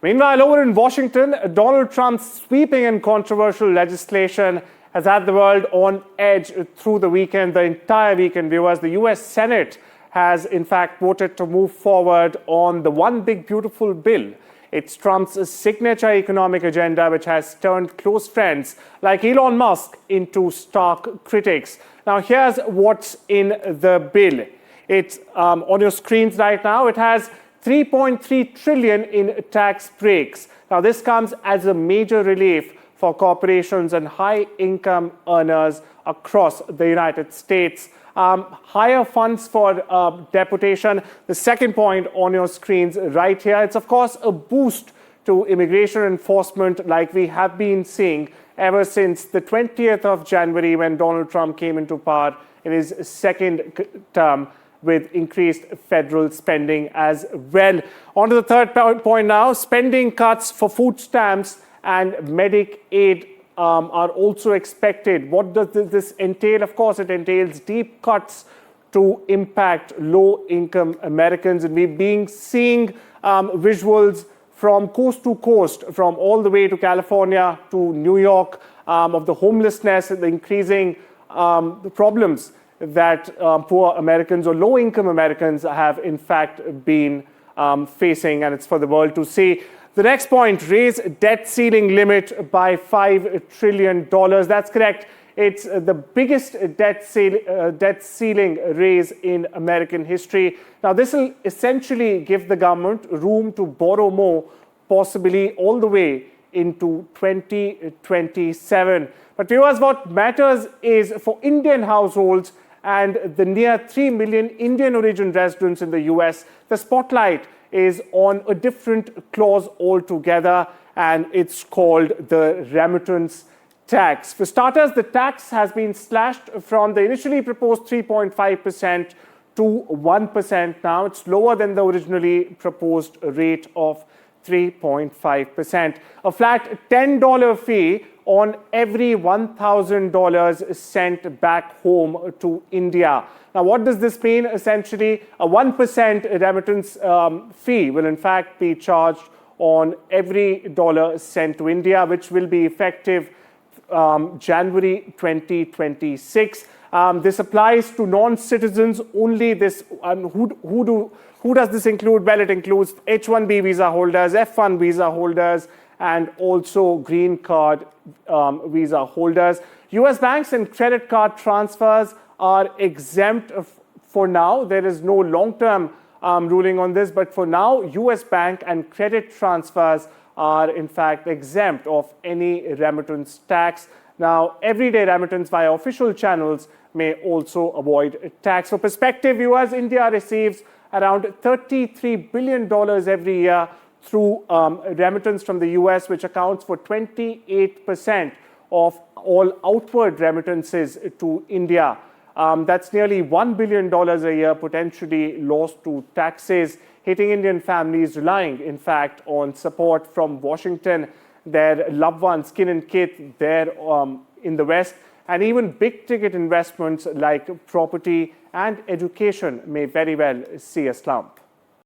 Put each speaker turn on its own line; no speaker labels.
Meanwhile, over in Washington, Donald Trump's sweeping and controversial legislation has had the world on edge through the weekend, the entire weekend, viewers. The US Senate has, in fact, voted to move forward on the One Big Beautiful Bill. It's Trump's signature economic agenda, which has turned close friends like Elon Musk into stark critics. Now, here's what's in the bill. It's on your screens right now. It has $3.3 trillion in tax breaks. Now, this comes as a major relief for corporations and high-income earners across the United States. Higher funds for deportation. The second point on your screens right here. It's, of course, a boost to immigration enforcement like we have been seeing ever since the 20th of January when Donald Trump came into power in his second term, with increased federal spending as well. On to the third point now. Spending cuts for food stamps and Medicaid are also expected. What does this entail? Of course, it entails deep cuts to impact low-income Americans. And we've been seeing visuals from coast to coast, from all the way to California to New York, of the homelessness and the increasing problems that poor Americans or low-income Americans have, in fact, been facing, and it's for the world to see. The next point, raise debt ceiling limit by $5 trillion. That's correct. It's the biggest debt ceiling raise in American history. Now, this will essentially give the government room to borrow more, possibly all the way into 2027. But viewers, what matters is for Indian households and the near 3 million Indian origin residents in the US, the spotlight is on a different clause altogether, and it's called the remittance tax. For starters, the tax has been slashed from the initially proposed 3.5% to 1% now. It's lower than the originally proposed rate of 3.5%. A flat $10 fee on every $1,000 sent back home to India. Now, what does this mean? Essentially, a 1% remittance fee will in fact be charged on every dollar sent to India, which will be effective January 2026. This applies to non-citizens only. Who does this include? Well, it includes H-1B visa holders, F-1 visa holders, and also green card visa holders. US banks and credit card transfers are exempt for now. There is no long-term ruling on this, but for now, US bank and credit transfers are in fact exempt of any remittance tax. Now, everyday remittance via official channels may also avoid tax. For perspective, viewers, India receives around $33 billion every year through remittance from the US, which accounts for 28% of all outward remittances to India. That's nearly $1 billion a year potentially lost to taxes, hitting Indian families relying, in fact, on support from Washington, their loved ones, kin and kith there in the West, and even big-ticket investments like property and education may very well see a slump.